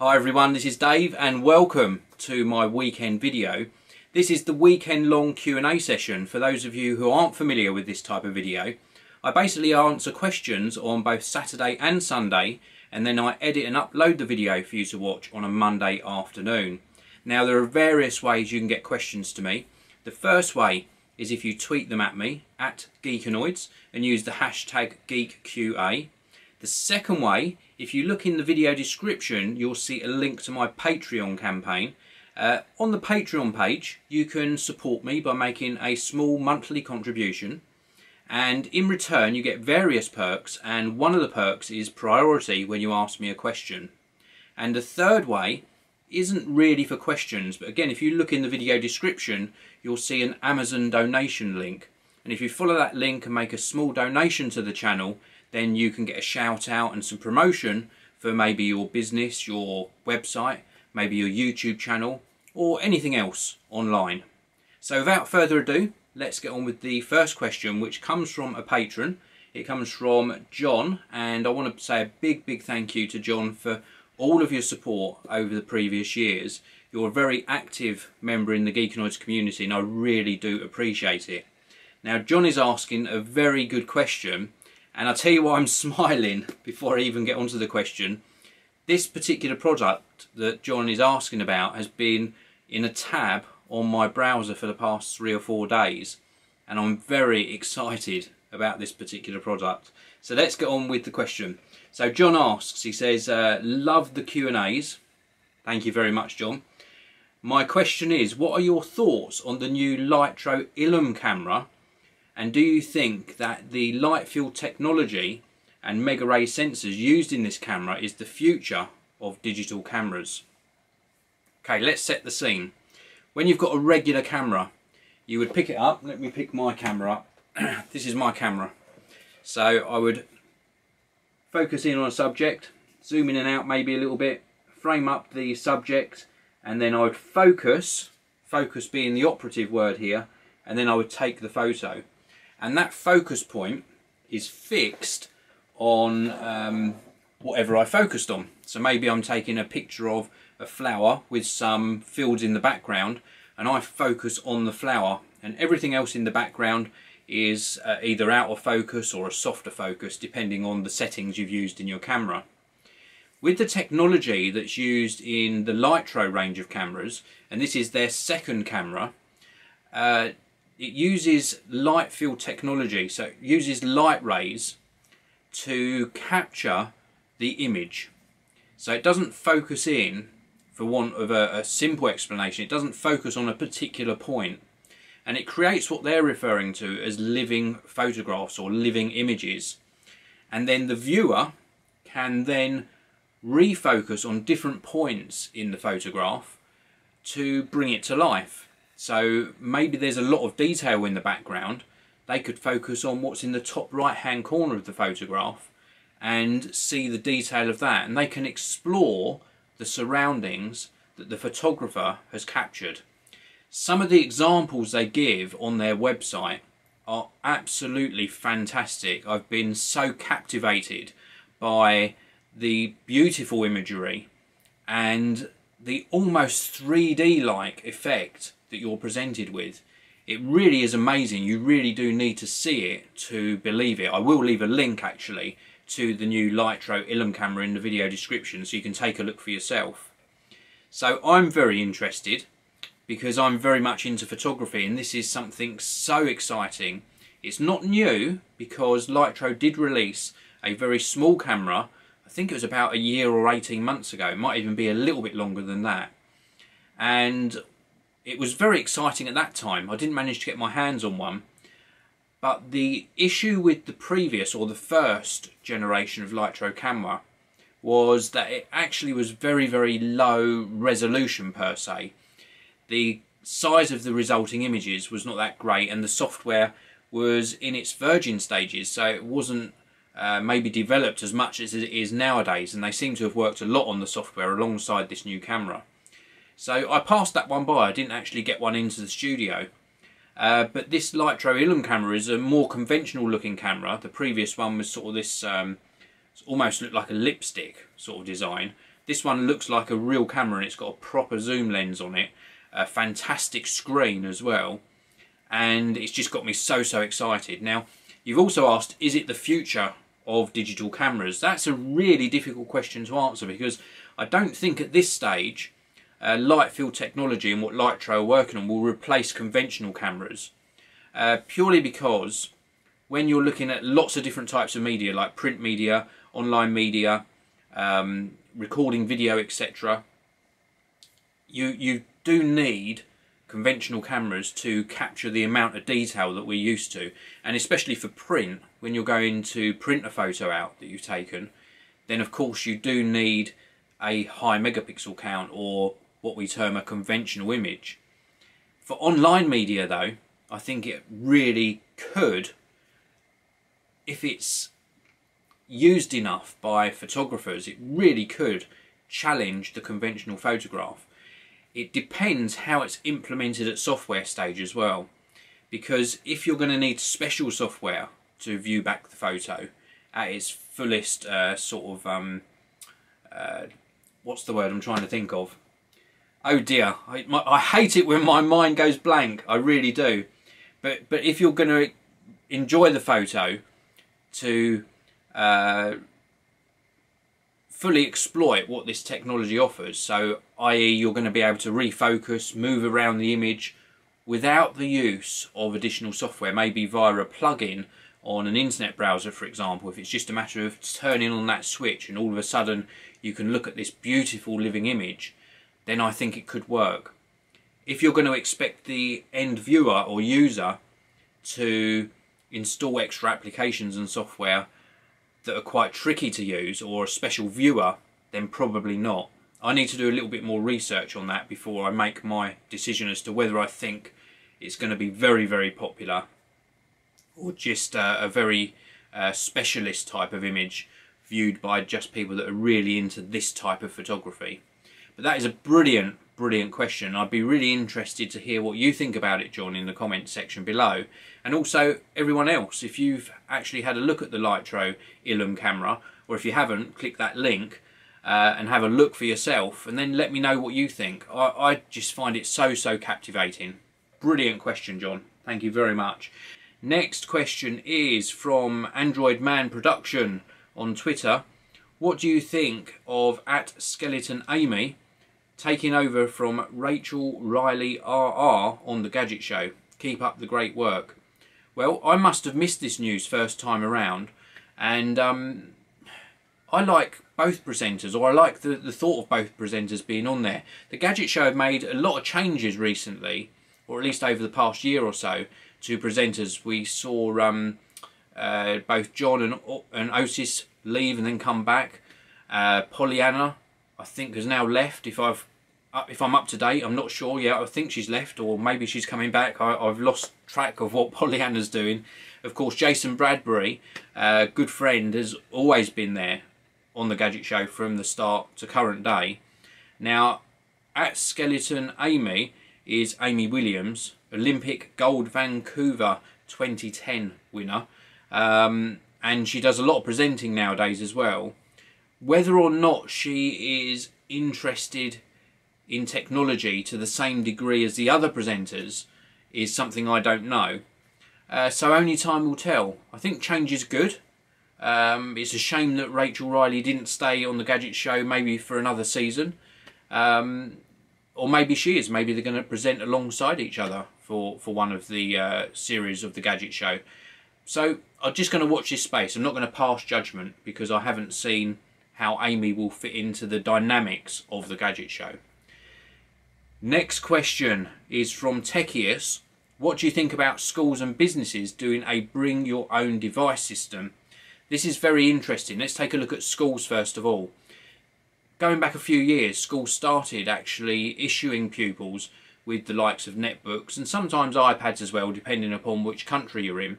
Hi everyone, this is Dave and welcome to my weekend video. This is the weekend long Q&A session. For those of you who aren't familiar with this type of video, I basically answer questions on both Saturday and Sunday, and then I edit and upload the video for you to watch on a Monday afternoon. Now there are various ways you can get questions to me. The first way is if you tweet them at me, at Geekanoids, and use the hashtag GeekQA. The second way, if you look in the video description, you'll see a link to my Patreon campaign. On the Patreon page, you can support me by making a small monthly contribution, and in return you get various perks, and one of the perks is priority when you ask me a question. And the third way isn't really for questions, but again, if you look in the video description, you'll see an Amazon donation link, and if you follow that link and make a small donation to the channel, then you can get a shout out and some promotion for maybe your business, your website, maybe your YouTube channel, or anything else online. So without further ado, let's get on with the first question, which comes from a patron. It comes from John, and I want to say a big thank you to John for all of your support over the previous years. You're a very active member in the Geekanoids community, and I really do appreciate it. Now John is asking a very good question, and I'll tell you why I'm smiling before I even get onto the question. This particular product that John is asking about has been in a tab on my browser for the past 3 or 4 days, and I'm very excited about this particular product. So let's get on with the question. So John asks, he says, love the Q&As. Thank you very much, John. My question is, what are your thoughts on the new Lytro Illum camera? And do you think that the light field technology and mega ray sensors used in this camera is the future of digital cameras? Okay, let's set the scene. When you've got a regular camera, you would pick it up. Let me pick my camera up. This is my camera. So I would focus in on a subject, zoom in and out maybe a little bit, frame up the subject, and then I would focus being the operative word here, and then I would take the photo. And that focus point is fixed on whatever I focused on. So maybe I'm taking a picture of a flower with some fields in the background, and I focus on the flower, and everything else in the background is either out of focus or a softer focus, depending on the settings you've used in your camera. With the technology that's used in the Lytro range of cameras, and this is their second camera, it uses light field technology, so it uses light rays to capture the image. So it doesn't focus in, for want of a simple explanation, it doesn't focus on a particular point, and it creates what they're referring to as living photographs or living images. And then the viewer can then refocus on different points in the photograph to bring it to life. So maybe there's a lot of detail in the background. They could focus on what's in the top right hand corner of the photograph and see the detail of that, and they can explore the surroundings that the photographer has captured. Some of the examples they give on their website are absolutely fantastic. I've been so captivated by the beautiful imagery and the almost 3D-like effect that you're presented with. It really is amazing. You really do need to see it to believe it. I will leave a link actually to the new Lytro Illum camera in the video description, so you can take a look for yourself. So I'm very interested because I'm very much into photography, and this is something so exciting. It's not new because Lytro did release a very small camera. I think it was about a year or 18 months ago. It might even be a little bit longer than that. And it was very exciting at that time. I didn't manage to get my hands on one. But the issue with the previous, or the first generation of Lytro camera, was that it actually was very low resolution per se. The size of the resulting images was not that great, and the software was in its virgin stages, so it wasn't maybe developed as much as it is nowadays, and they seem to have worked a lot on the software alongside this new camera. So I passed that one by. I didn't actually get one into the studio. But this Lytro Illum camera is a more conventional looking camera. The previous one was sort of this, almost looked like a lipstick sort of design. This one looks like a real camera, and it's got a proper zoom lens on it, a fantastic screen as well, and it's just got me so excited. Now, you've also asked, is it the future of digital cameras? That's a really difficult question to answer, because I don't think at this stage light field technology and what Lytro are working on will replace conventional cameras, purely because when you're looking at lots of different types of media, like print media, online media, recording video, etc., you do need conventional cameras to capture the amount of detail that we're used to. And especially for print, when you're going to print a photo out that you've taken, then of course you do need a high megapixel count, or what we term a conventional image. For online media though, I think it really could, if it's used enough by photographers, it really could challenge the conventional photograph. It depends how it's implemented at software stage as well, because if you're going to need special software to view back the photo at its fullest what's the word I'm trying to think of? Oh dear, I hate it when my mind goes blank, I really do. But if you're going to enjoy the photo to fully exploit what this technology offers, so i.e. you're going to be able to refocus, move around the image without the use of additional software, maybe via a plugin on an internet browser, for example. If it's just a matter of turning on that switch and all of a sudden you can look at this beautiful living image, then I think it could work. If you're going to expect the end viewer or user to install extra applications and software that are quite tricky to use, or a special viewer, then probably not. I need to do a little bit more research on that before I make my decision as to whether I think it's going to be very popular, or just a very specialist type of image viewed by just people that are really into this type of photography. But that is a brilliant question. I'd be really interested to hear what you think about it, John, in the comments section below. And also everyone else, if you've actually had a look at the Lytro Illum camera, or if you haven't, click that link and have a look for yourself, and then let me know what you think. I just find it so captivating. Brilliant question, John. Thank you very much. Next question is from Android Man Production on Twitter. What do you think of @SkeletonAmy taking over from Rachel Riley RR on the Gadget Show? Keep up the great work. Well, I must have missed this news first time around, and I like both presenters, or I like the thought of both presenters being on there. The Gadget Show have made a lot of changes recently, or at least over the past year or so, to presenters. We saw both John and Otis leave and then come back. Pollyanna, I think, has now left. If I'm up to date, I'm not sure. Yeah, I think she's left, or maybe she's coming back. I've lost track of what Pollyanna's doing. Of course, Jason Bradbury, good friend, has always been there on the Gadget Show from the start to current day. Now, @SkeletonAmy is Amy Williams, Olympic Gold Vancouver 2010 winner, and she does a lot of presenting nowadays as well. Whether or not she is interested in technology to the same degree as the other presenters is something I don't know. So only time will tell. I think change is good. It's a shame that Rachel Riley didn't stay on the Gadget Show maybe for another season. Or maybe she is. Maybe they're going to present alongside each other for one of the series of the Gadget Show. So I'm just going to watch this space. I'm not going to pass judgment because I haven't seen how Amy will fit into the dynamics of the Gadget Show. Next question is from Techius. What do you think about schools and businesses doing a bring your own device system? This is very interesting. Let's take a look at schools first of all. Going back a few years, schools started actually issuing pupils with the likes of netbooks and sometimes iPads as well, depending upon which country you're in.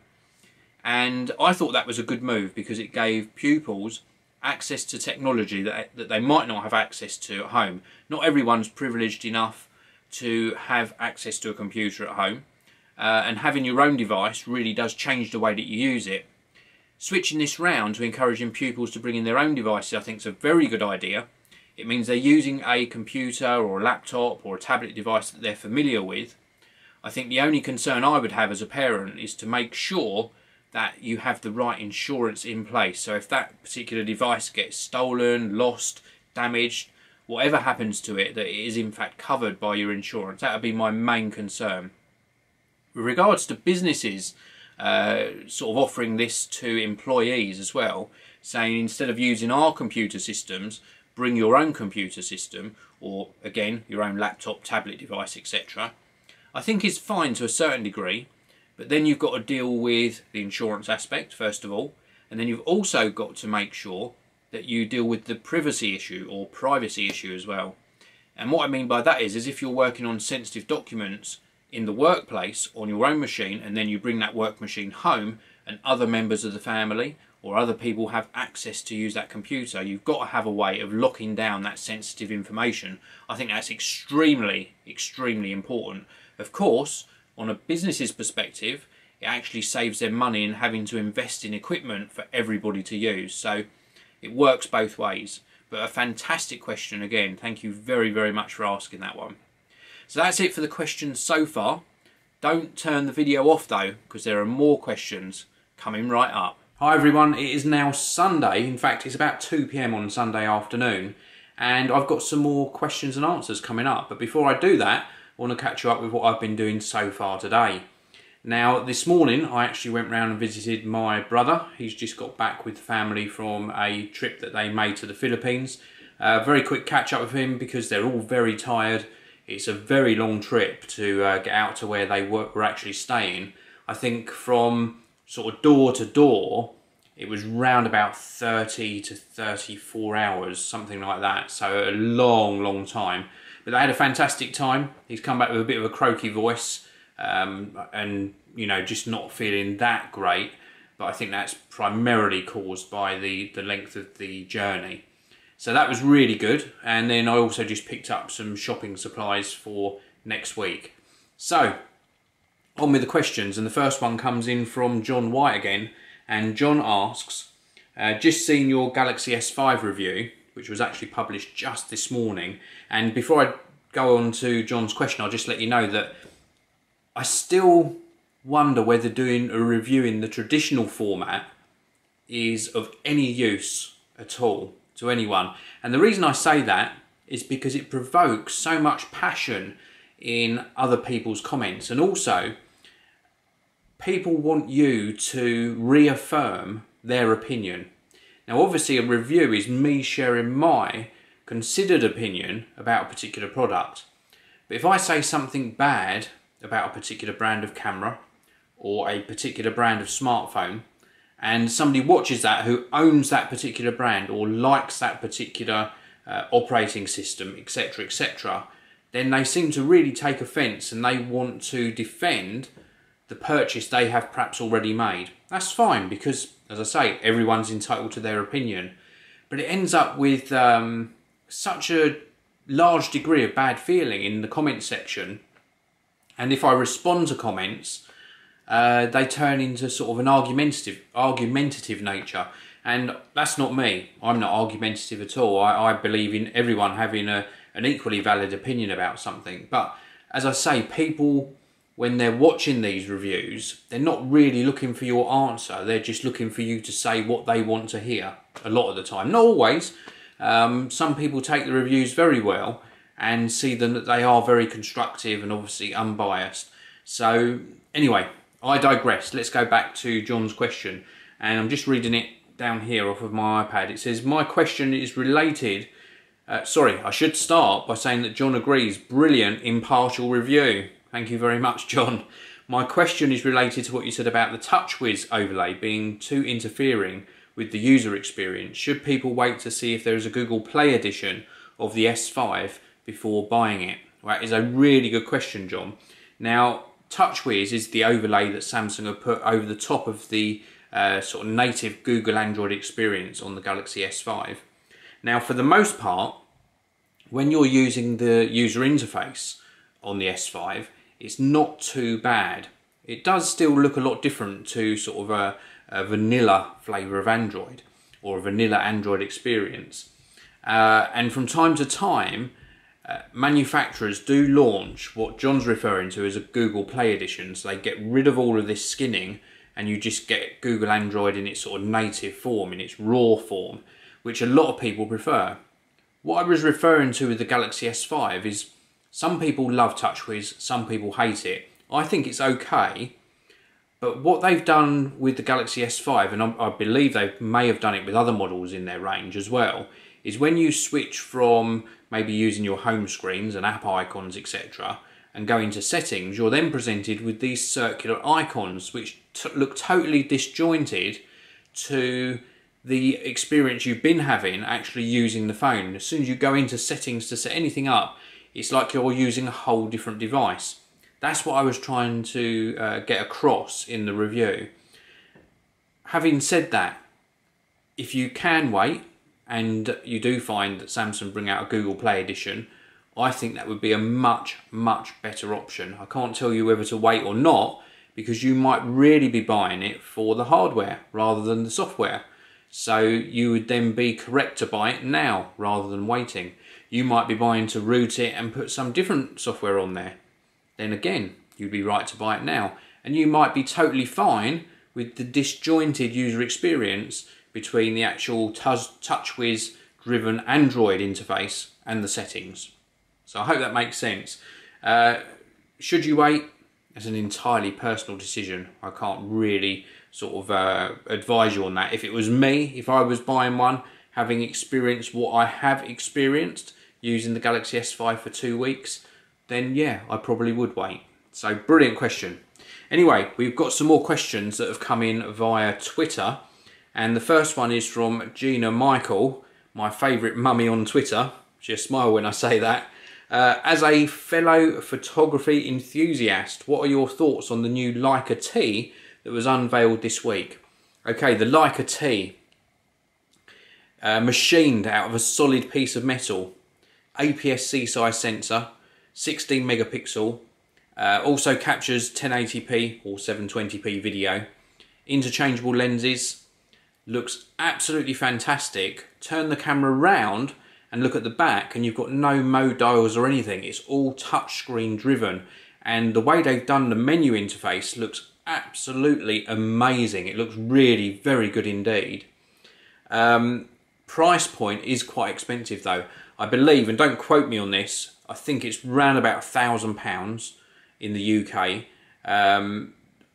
And I thought that was a good move because it gave pupils access to technology that they might not have access to at home. Not everyone's privileged enough to have access to a computer at home, and having your own device really does change the way that you use it. Switching this round to encouraging pupils to bring in their own devices, I think, is a very good idea. It means they're using a computer or a laptop or a tablet device that they're familiar with. I think the only concern I would have as a parent is to make sure that you have the right insurance in place. So if that particular device gets stolen, lost, damaged, whatever happens to it, that it is in fact covered by your insurance. That would be my main concern. With regards to businesses sort of offering this to employees as well, saying instead of using our computer systems, bring your own computer system, or again your own laptop, tablet device, etc. I think is fine to a certain degree, but then you've got to deal with the insurance aspect first of all, and then you've also got to make sure that you deal with the privacy issue or privacy issue as well. And what I mean by that is if you're working on sensitive documents in the workplace on your own machine, and then you bring that work machine home and other members of the family or other people have access to use that computer, you've got to have a way of locking down that sensitive information. I think that's extremely, extremely important. Of course, on a business's perspective, it actually saves them money in having to invest in equipment for everybody to use. So it works both ways. But a fantastic question again. Thank you very, very much for asking that one. So that's it for the questions so far. Don't turn the video off though, because there are more questions coming right up. Hi everyone, it is now Sunday. In fact, it's about 2 PM on Sunday afternoon, and I've got some more questions and answers coming up. But before I do that, I want to catch you up with what I've been doing so far today. Now, this morning I actually went round and visited my brother. He's just got back with the family from a trip that they made to the Philippines. Very quick catch up with him because they're all very tired. It's a very long trip to get out to where they were actually staying. I think from sort of door to door, it was round about 30 to 34 hours, something like that. So a long, long time. But they had a fantastic time. He's come back with a bit of a croaky voice and, you know, just not feeling that great. But I think that's primarily caused by the length of the journey. So that was really good. And then I also just picked up some shopping supplies for next week. So on with the questions, and the first one comes in from John White again, and John asks, just seen your Galaxy S5 review, which was actually published just this morning, and before I go on to John's question, I'll just let you know that I still wonder whether doing a review in the traditional format is of any use at all to anyone. And the reason I say that is because it provokes so much passion in other people's comments, and also people want you to reaffirm their opinion. Now obviously a review is me sharing my considered opinion about a particular product, but if I say something bad about a particular brand of camera or a particular brand of smartphone, and somebody watches that who owns that particular brand or likes that particular operating system, etc, etc, then they seem to really take offence and they want to defend the purchase they have perhaps already made. That's fine because, as I say, everyone's entitled to their opinion. But it ends up with such a large degree of bad feeling in the comment section. And if I respond to comments, they turn into sort of an argumentative nature. And that's not me. I'm not argumentative at all. I believe in everyone having an equally valid opinion about something. But as I say, people, when they're watching these reviews, they're not really looking for your answer. They're just looking for you to say what they want to hear a lot of the time. Not always. Some people take the reviews very well and see them that they are very constructive and obviously unbiased. So anyway, I digress. Let's go back to John's question. And I'm just reading it down here off of my iPad. It says, my question is related... sorry, I should start by saying that John agrees. Brilliant, impartial review. Thank you very much, John. My question is related to what you said about the TouchWiz overlay being too interfering with the user experience. Should people wait to see if there is a Google Play edition of the S5 before buying it? Well, that is a really good question, John. Now, TouchWiz is the overlay that Samsung have put over the top of the sort of native Google Android experience on the Galaxy S5. Now, for the most part, when you're using the user interface on the S5, it's not too bad. It does still look a lot different to sort of a vanilla flavour of Android or a vanilla Android experience. And from time to time, manufacturers do launch what John's referring to as a Google Play edition. So they get rid of all of this skinning and you just get Google Android in its sort of native form, in its raw form, which a lot of people prefer. What I was referring to with the Galaxy S5 is some people love TouchWiz, some people hate it. I think it's okay, but what they've done with the Galaxy S5, and I believe they may have done it with other models in their range as well, is when you switch from maybe using your home screens and app icons, etc., and go into settings, you're then presented with these circular icons which look totally disjointed to the experience you've been having actually using the phone. As soon as you go into settings to set anything up, it's like you're using a whole different device. That's what I was trying to get across in the review. Having said that, if you can wait and you do find that Samsung bring out a Google Play edition, I think that would be a much, much better option. I can't tell you whether to wait or not, because you might really be buying it for the hardware rather than the software. So you would then be correct to buy it now rather than waiting. You might be buying to root it and put some different software on there. Then again, you'd be right to buy it now. And you might be totally fine with the disjointed user experience between the actual TouchWiz driven Android interface and the settings. So I hope that makes sense. Should you wait? It's an entirely personal decision. I can't really sort of advise you on that. If it was me, if I was buying one, having experienced what I have experienced using the Galaxy S5 for 2 weeks, then yeah, I probably would wait. So brilliant question. Anyway, we've got some more questions that have come in via Twitter. And the first one is from Gina Michael, my favourite mummy on Twitter. She smile when I say that. As a fellow photography enthusiast, what are your thoughts on the new Leica T that was unveiled this week? Okay, the Leica T, machined out of a solid piece of metal, APS-C size sensor, 16 megapixel, also captures 1080p or 720p video, interchangeable lenses, looks absolutely fantastic. Turn the camera round and look at the back and you've got no mode dials or anything. It's all touchscreen driven, and the way they've done the menu interface looks absolutely amazing. It looks really very good indeed. Price point is quite expensive though. I believe, and don't quote me on this, I think it's round about £1,000 in the UK.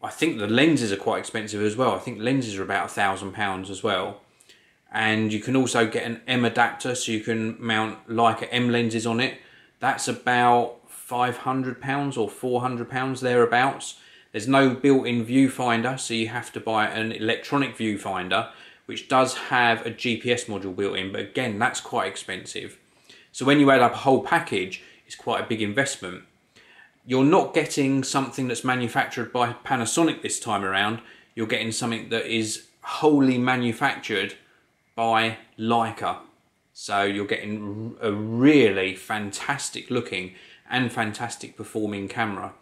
I think the lenses are quite expensive as well. I think lenses are about £1,000 as well. And you can also get an M adapter, so you can mount Leica M lenses on it. That's about £500 or £400 thereabouts. There's no built-in viewfinder, so you have to buy an electronic viewfinder, which does have a GPS module built in, but again, that's quite expensive. So when you add up a whole package, it's quite a big investment. You're not getting something that's manufactured by Panasonic this time around. You're getting something that is wholly manufactured by Leica. So you're getting a really fantastic looking and fantastic performing camera.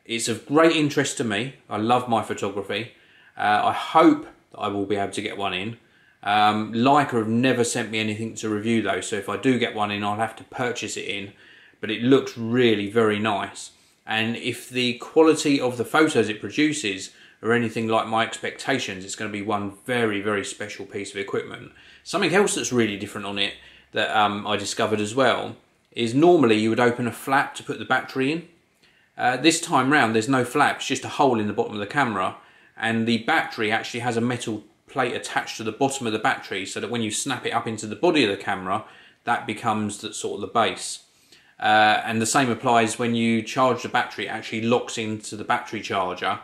It's of great interest to me. I love my photography. I hope that I will be able to get one in. Leica have never sent me anything to review though, so if I do get one in, I'll have to purchase it in. But it looks really very nice. And if the quality of the photos it produces are anything like my expectations, it's going to be one very, very special piece of equipment. Something else that's really different on it that I discovered as well is normally you would open a flap to put the battery in. This time round there's no flap, it's just a hole in the bottom of the camera, and the battery actually has a metal plate attached to the bottom of the battery so that when you snap it up into the body of the camera, that becomes the, sort of the base. And the same applies when you charge the battery. It actually locks into the battery charger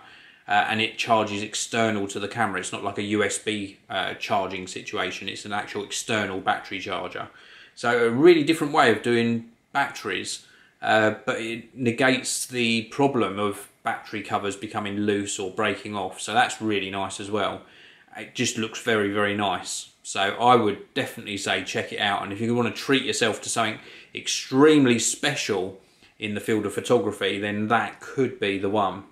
and it charges external to the camera. It's not like a USB charging situation, it's an actual external battery charger. So a really different way of doing batteries, but it negates the problem of battery covers becoming loose or breaking off, so that's really nice as well. It just looks very, very nice. So I would definitely say check it out, and if you want to treat yourself to something extremely special in the field of photography, then that could be the one.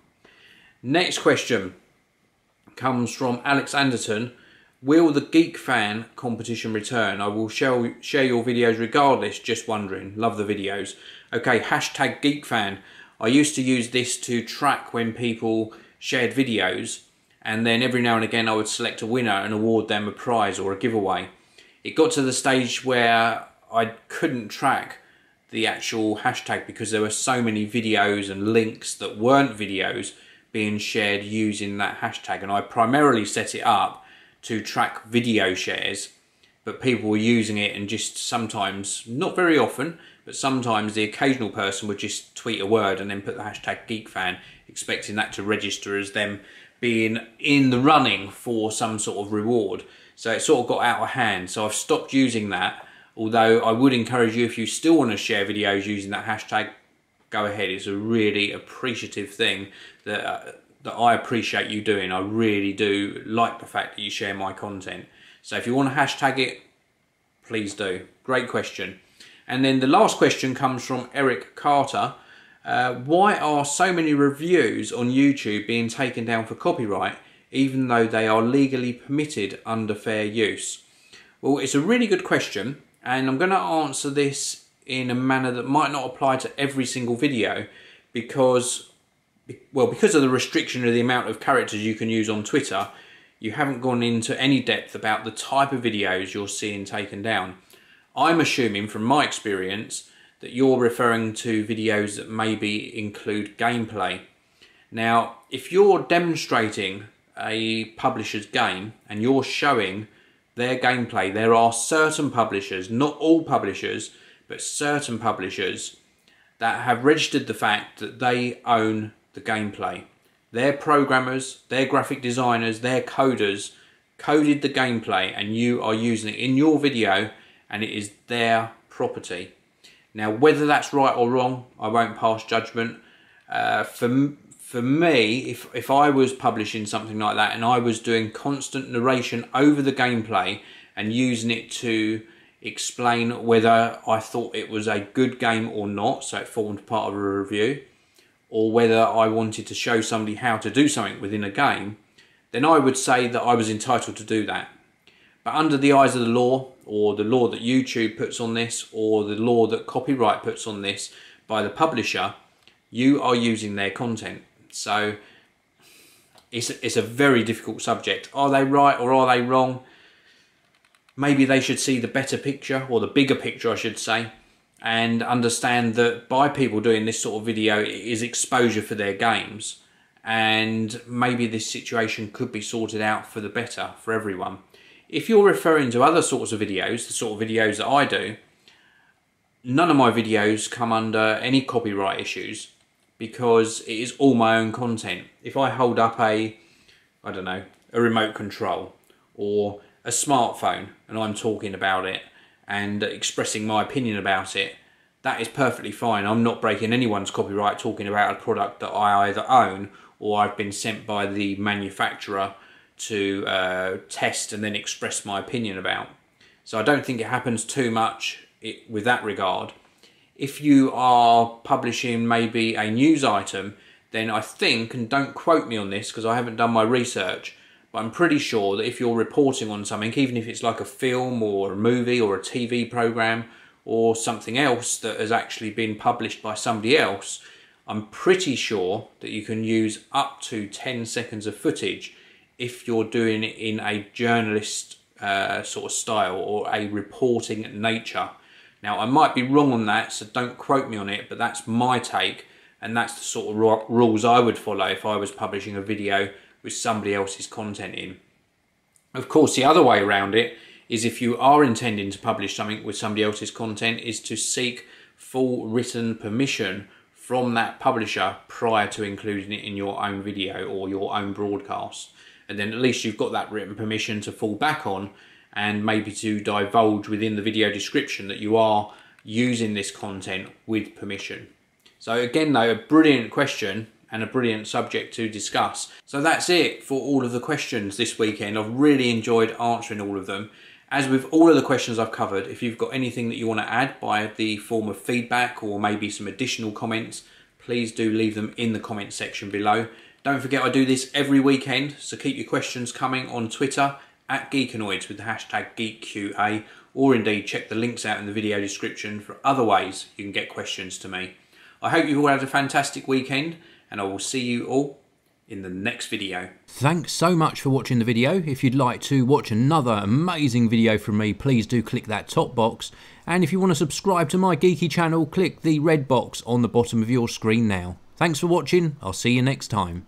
Next question comes from Alex Anderton Will the Geek Fan competition return? I will share your videos regardless, just wondering. Love the videos. Okay, hashtag Geek Fan. I used to use this to track when people shared videos, and then every now and again I would select a winner and award them a prize or a giveaway. It got to the stage where I couldn't track the actual hashtag because there were so many videos and links that weren't videos being shared using that hashtag, and I primarily set it up to track video shares, but people were using it and just sometimes, not very often, but sometimes the occasional person would just tweet a word and then put the hashtag GeekFan, expecting that to register as them being in the running for some sort of reward. So it sort of got out of hand, so I've stopped using that, although I would encourage you, if you still want to share videos using that hashtag, go ahead. It's a really appreciative thing that I appreciate you doing. I really do like the fact that you share my content. So if you want to hashtag it, please do. Great question. And then the last question comes from Eric Carter. Why are so many reviews on YouTube being taken down for copyright, even though they are legally permitted under fair use? Well, it's a really good question, and I'm going to answer this in a manner that might not apply to every single video because of the restriction of the amount of characters you can use on Twitter. You haven't gone into any depth about the type of videos you're seeing taken down. I'm assuming from my experience that you're referring to videos that maybe include gameplay. Now, if you're demonstrating a publisher's game and you're showing their gameplay, there are certain publishers, not all publishers, but certain publishers that have registered the fact that they own the gameplay. Their programmers, their graphic designers, their coders coded the gameplay, and you are using it in your video and it is their property. Now, whether that's right or wrong, I won't pass judgment. For me, if I was publishing something like that and I was doing constant narration over the gameplay and using it to explain whether I thought it was a good game or not, so it formed part of a review, or whether I wanted to show somebody how to do something within a game, then I would say that I was entitled to do that. But under the eyes of the law, or the law that YouTube puts on this, or the law that copyright puts on this by the publisher, you are using their content. So it's a very difficult subject. Are they right or are they wrong? Maybe they should see the better picture, or the bigger picture I should say, and understand that by people doing this sort of video, it is exposure for their games, and maybe this situation could be sorted out for the better for everyone. If you're referring to other sorts of videos, the sort of videos that I do, none of my videos come under any copyright issues because it is all my own content. If I hold up a remote control or a smartphone and I'm talking about it and expressing my opinion about it, that is perfectly fine. I'm not breaking anyone's copyright talking about a product that I either own or I've been sent by the manufacturer to test and then express my opinion about. So I don't think it happens too much with that regard. If you are publishing maybe a news item, then I think, and don't quote me on this because I haven't done my research, but I'm pretty sure that if you're reporting on something, even if it's like a film or a movie or a TV program or something else that has actually been published by somebody else, I'm pretty sure that you can use up to 10 seconds of footage if you're doing it in a journalist sort of style or a reporting nature. Now, I might be wrong on that, so don't quote me on it, but that's my take, and that's the sort of rules I would follow if I was publishing a video with somebody else's content in. Of course, the other way around it is if you are intending to publish something with somebody else's content, is to seek full written permission from that publisher prior to including it in your own video or your own broadcast. And then at least you've got that written permission to fall back on, and maybe to divulge within the video description that you are using this content with permission. So again though, a brilliant question and a brilliant subject to discuss. So that's it for all of the questions this weekend. I've really enjoyed answering all of them. As with all of the questions I've covered, if you've got anything that you want to add by the form of feedback or maybe some additional comments, please do leave them in the comment section below. Don't forget I do this every weekend, so keep your questions coming on Twitter at Geekanoids with the hashtag GeekQA, or indeed check the links out in the video description for other ways you can get questions to me. I hope you've all had a fantastic weekend, and I will see you all in the next video. Thanks so much for watching the video. If you'd like to watch another amazing video from me, please do click that top box. And if you want to subscribe to my geeky channel, click the red box on the bottom of your screen now. Thanks for watching. I'll see you next time.